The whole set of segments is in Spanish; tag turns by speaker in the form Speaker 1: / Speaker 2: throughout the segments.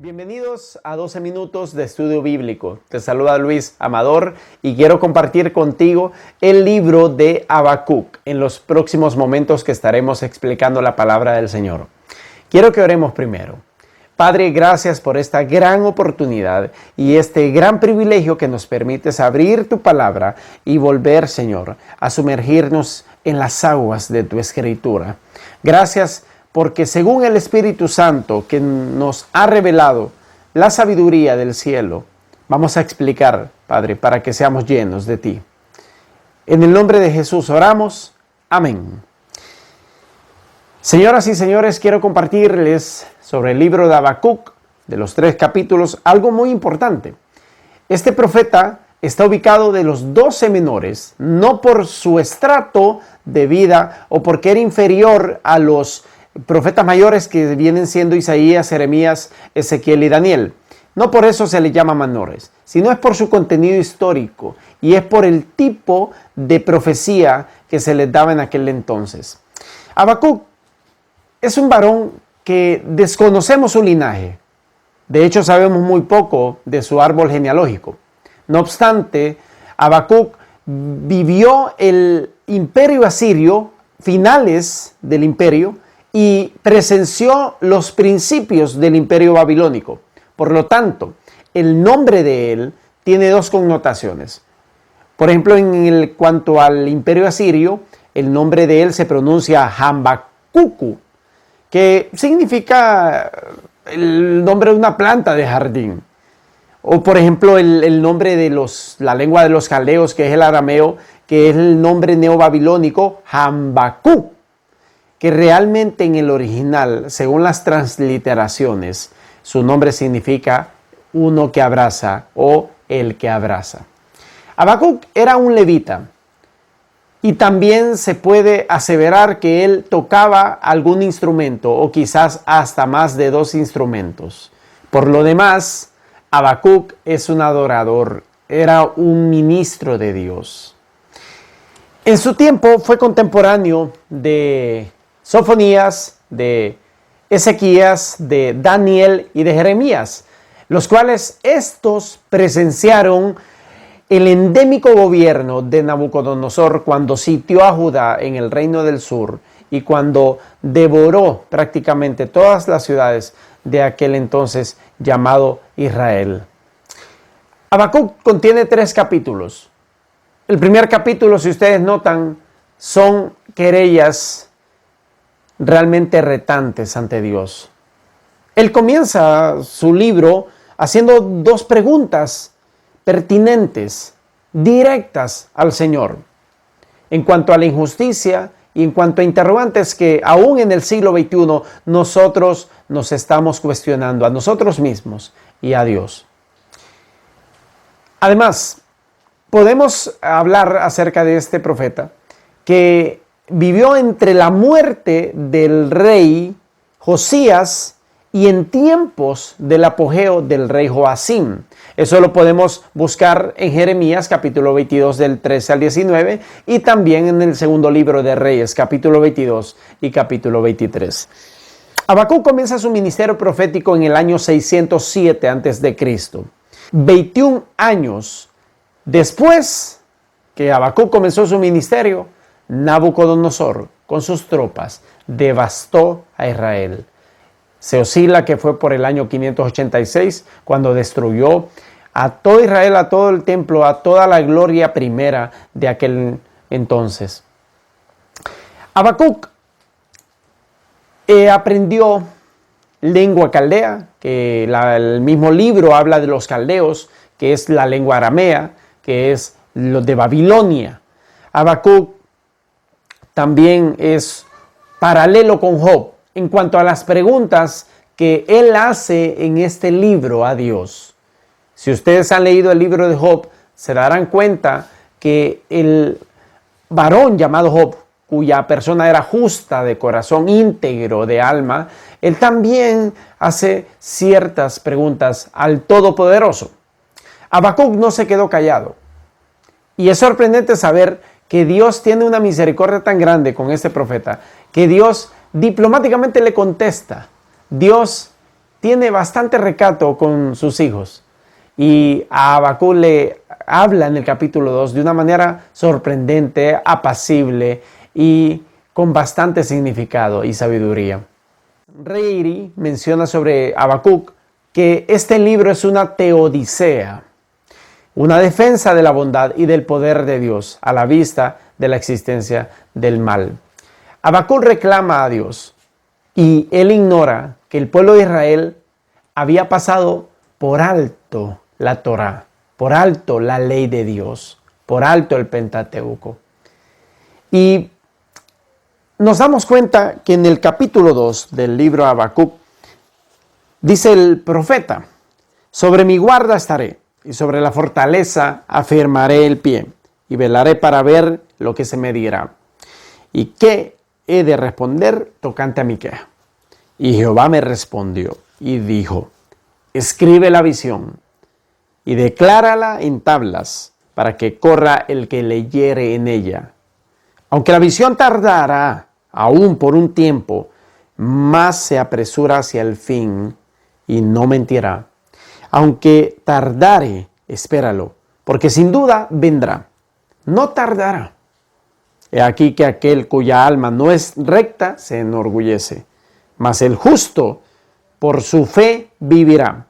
Speaker 1: Bienvenidos a 12 minutos de estudio bíblico. Te saluda Luis Amador y quiero compartir contigo el libro de Habacuc en los próximos momentos que estaremos explicando la palabra del Señor. Quiero que oremos primero. Padre, gracias por esta gran oportunidad y este gran privilegio que nos permites abrir tu palabra y volver, Señor, a sumergirnos en las aguas de tu escritura. Gracias porque según el Espíritu Santo que nos ha revelado la sabiduría del cielo, vamos a explicar, Padre, para que seamos llenos de ti. En el nombre de Jesús oramos. Amén. Señoras y señores, quiero compartirles sobre el libro de Habacuc, de los 3 capítulos, algo muy importante. Este profeta está ubicado de los 12 menores, no por su estrato de vida o porque era inferior a los profetas mayores que vienen siendo Isaías, Jeremías, Ezequiel y Daniel. No por eso se les llama menores, sino es por su contenido histórico y es por el tipo de profecía que se les daba en aquel entonces. Habacuc es un varón que desconocemos su linaje. De hecho, sabemos muy poco de su árbol genealógico. No obstante, Habacuc vivió el imperio asirio, finales del imperio, y presenció los principios del imperio babilónico. Por lo tanto, el nombre de él tiene 2 connotaciones. Por ejemplo, en cuanto al imperio asirio, el nombre de él se pronuncia Hambacucu, que significa el nombre de una planta de jardín. O por ejemplo, el nombre de la lengua de los caldeos, que es el arameo, que es el nombre neobabilónico, Hambacú, que realmente en el original, según las transliteraciones, su nombre significa uno que abraza o el que abraza. Habacuc era un levita y también se puede aseverar que él tocaba algún instrumento o quizás hasta más de 2 instrumentos. Por lo demás, Habacuc es un adorador, era un ministro de Dios. En su tiempo fue contemporáneo de Sofonías, de Ezequías, de Daniel y de Jeremías, los cuales estos presenciaron el endémico gobierno de Nabucodonosor cuando sitió a Judá en el reino del sur y cuando devoró prácticamente todas las ciudades de aquel entonces llamado Israel. Habacuc contiene 3 capítulos. El primer capítulo, si ustedes notan, son querellas realmente retantes ante Dios. Él comienza su libro haciendo 2 preguntas pertinentes, directas al Señor, en cuanto a la injusticia y en cuanto a interrogantes que aún en el siglo XXI nosotros nos estamos cuestionando a nosotros mismos y a Dios. Además, podemos hablar acerca de este profeta que vivió entre la muerte del rey Josías y en tiempos del apogeo del rey Joacim. Eso lo podemos buscar en Jeremías capítulo 22 del 13 al 19 y también en el segundo libro de Reyes capítulo 22 y capítulo 23. Habacuc comienza su ministerio profético en el año 607 a.C. 21 años después que Habacuc comenzó su ministerio, Nabucodonosor con sus tropas devastó a Israel. Se oscila que fue por el año 586 cuando destruyó a todo Israel, a todo el templo, a toda la gloria primera de aquel entonces. Habacuc aprendió lengua caldea, que el mismo libro habla de los caldeos, que es la lengua aramea, que es lo de Babilonia. Habacuc también es paralelo con Job en cuanto a las preguntas que él hace en este libro a Dios. Si ustedes han leído el libro de Job, se darán cuenta que el varón llamado Job, cuya persona era justa de corazón, íntegro de alma, él también hace ciertas preguntas al Todopoderoso. Habacuc no se quedó callado. Y es sorprendente saber que Dios tiene una misericordia tan grande con este profeta, que Dios diplomáticamente le contesta. Dios tiene bastante recato con sus hijos. Y a Habacuc le habla en el capítulo 2 de una manera sorprendente, apacible y con bastante significado y sabiduría. Reiri menciona sobre Habacuc que este libro es una teodicea, una defensa de la bondad y del poder de Dios a la vista de la existencia del mal. Habacuc reclama a Dios y él ignora que el pueblo de Israel había pasado por alto la Torá, por alto la ley de Dios, por alto el Pentateuco. Y nos damos cuenta que en el capítulo 2 del libro de Habacuc dice el profeta: sobre mi guarda estaré y sobre la fortaleza afirmaré el pie y velaré para ver lo que se me dirá y qué he de responder tocante a mi queja. Y Jehová me respondió y dijo: escribe la visión y declárala en tablas para que corra el que leyere en ella. Aunque la visión tardará aún por un tiempo, más se apresura hacia el fin y no mentirá. Aunque tardare, espéralo, porque sin duda vendrá. No tardará. He aquí que aquel cuya alma no es recta se enorgullece, mas el justo por su fe vivirá.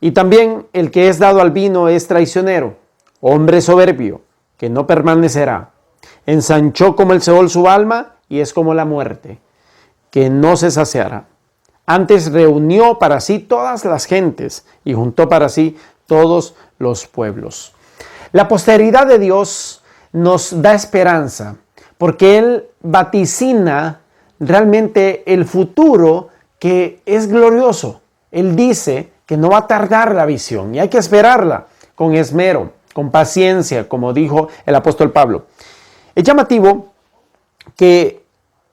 Speaker 1: Y también el que es dado al vino es traicionero, hombre soberbio, que no permanecerá. Ensanchó como el Seol su alma y es como la muerte, que no se saciará. Antes reunió para sí todas las gentes y juntó para sí todos los pueblos. La posteridad de Dios nos da esperanza, porque Él vaticina realmente el futuro que es glorioso. Él dice que no va a tardar la visión y hay que esperarla con esmero, con paciencia, como dijo el apóstol Pablo. Es llamativo que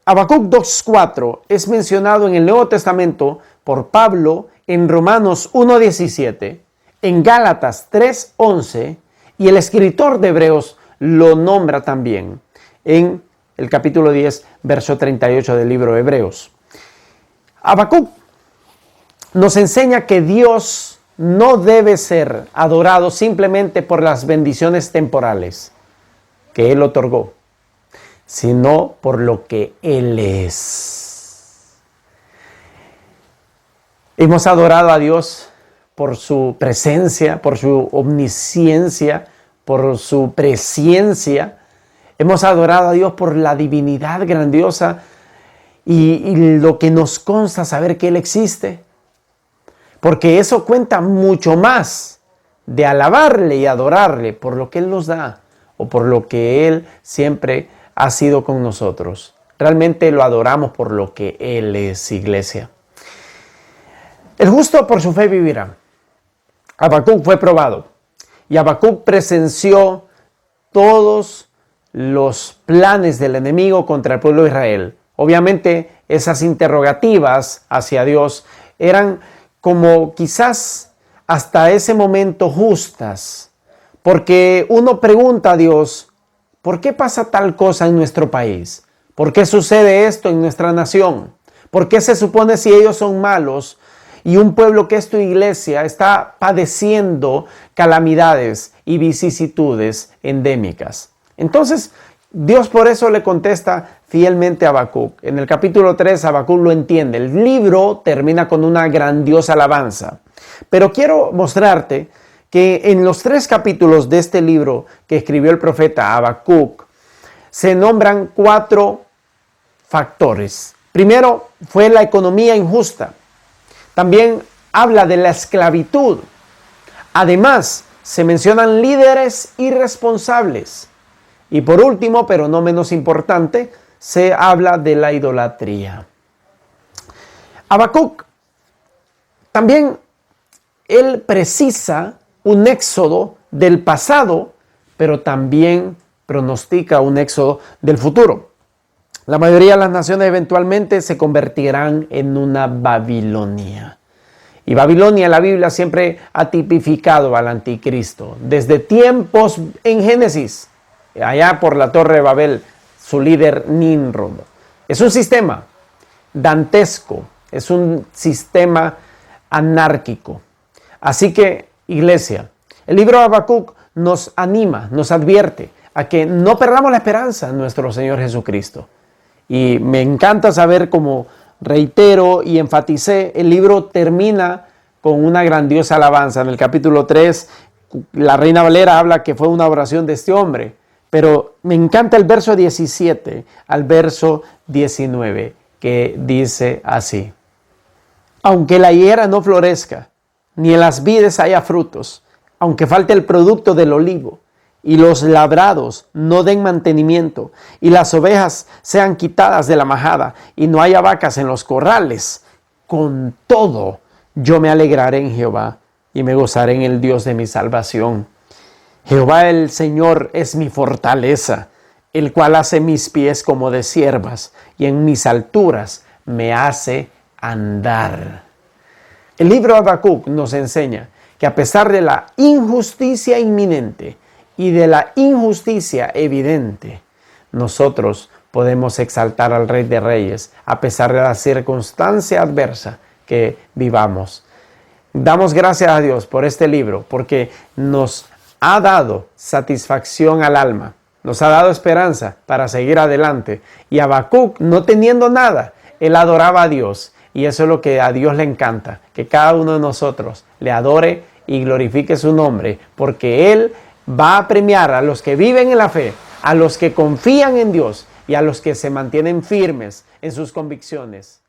Speaker 1: Habacuc 2:4 es mencionado en el Nuevo Testamento por Pablo en Romanos 1:17, en Gálatas 3:11 y el escritor de Hebreos lo nombra también en el capítulo 10, verso 38 del libro de Hebreos. Habacuc nos enseña que Dios no debe ser adorado simplemente por las bendiciones temporales que Él otorgó, sino por lo que Él es. Hemos adorado a Dios por su presencia, por su omnisciencia, por su presciencia. Hemos adorado a Dios por la divinidad grandiosa y lo que nos consta saber que Él existe. Porque eso cuenta mucho más de alabarle y adorarle por lo que Él nos da o por lo que Él siempre ha sido con nosotros. Realmente lo adoramos por lo que Él es, iglesia. El justo por su fe vivirá. Habacuc fue probado y Habacuc presenció todos los planes del enemigo contra el pueblo de Israel. Obviamente esas interrogativas hacia Dios eran como quizás hasta ese momento justas, porque uno pregunta a Dios: ¿por qué pasa tal cosa en nuestro país? ¿Por qué sucede esto en nuestra nación? ¿Por qué se supone si ellos son malos y un pueblo que es tu iglesia está padeciendo calamidades y vicisitudes endémicas? Entonces, Dios por eso le contesta fielmente a Habacuc. En el capítulo 3, Habacuc lo entiende. El libro termina con una grandiosa alabanza. Pero quiero mostrarte que en los 3 capítulos de este libro que escribió el profeta Habacuc, se nombran 4 factores. Primero fue la economía injusta. También habla de la esclavitud. Además, se mencionan líderes irresponsables. Y por último, pero no menos importante, se habla de la idolatría. Habacuc también él precisa un éxodo del pasado, pero también pronostica un éxodo del futuro. La mayoría de las naciones eventualmente se convertirán en una Babilonia. Y Babilonia, la Biblia siempre ha tipificado al anticristo. Desde tiempos en Génesis, allá por la Torre de Babel, su líder Nimrod. Es un sistema dantesco, es un sistema anárquico. Así que, iglesia, el libro de Habacuc nos anima, nos advierte a que no perdamos la esperanza en nuestro Señor Jesucristo. Y me encanta saber, como reitero y enfaticé, el libro termina con una grandiosa alabanza. En el capítulo 3, la Reina Valera habla que fue una oración de este hombre, pero me encanta el verso 17 al verso 19, que dice así: aunque la higuera no florezca, ni en las vides haya frutos, aunque falte el producto del olivo, y los labrados no den mantenimiento, y las ovejas sean quitadas de la majada, y no haya vacas en los corrales, con todo yo me alegraré en Jehová, y me gozaré en el Dios de mi salvación. Jehová el Señor es mi fortaleza, el cual hace mis pies como de ciervas, y en mis alturas me hace andar. El libro de Habacuc nos enseña que a pesar de la injusticia inminente y de la injusticia evidente, nosotros podemos exaltar al Rey de Reyes a pesar de la circunstancia adversa que vivamos. Damos gracias a Dios por este libro, porque nos ha dado satisfacción al alma, nos ha dado esperanza para seguir adelante. Y Habacuc, no teniendo nada, él adoraba a Dios. Y eso es lo que a Dios le encanta, que cada uno de nosotros le adore y glorifique su nombre, porque Él va a premiar a los que viven en la fe, a los que confían en Dios y a los que se mantienen firmes en sus convicciones.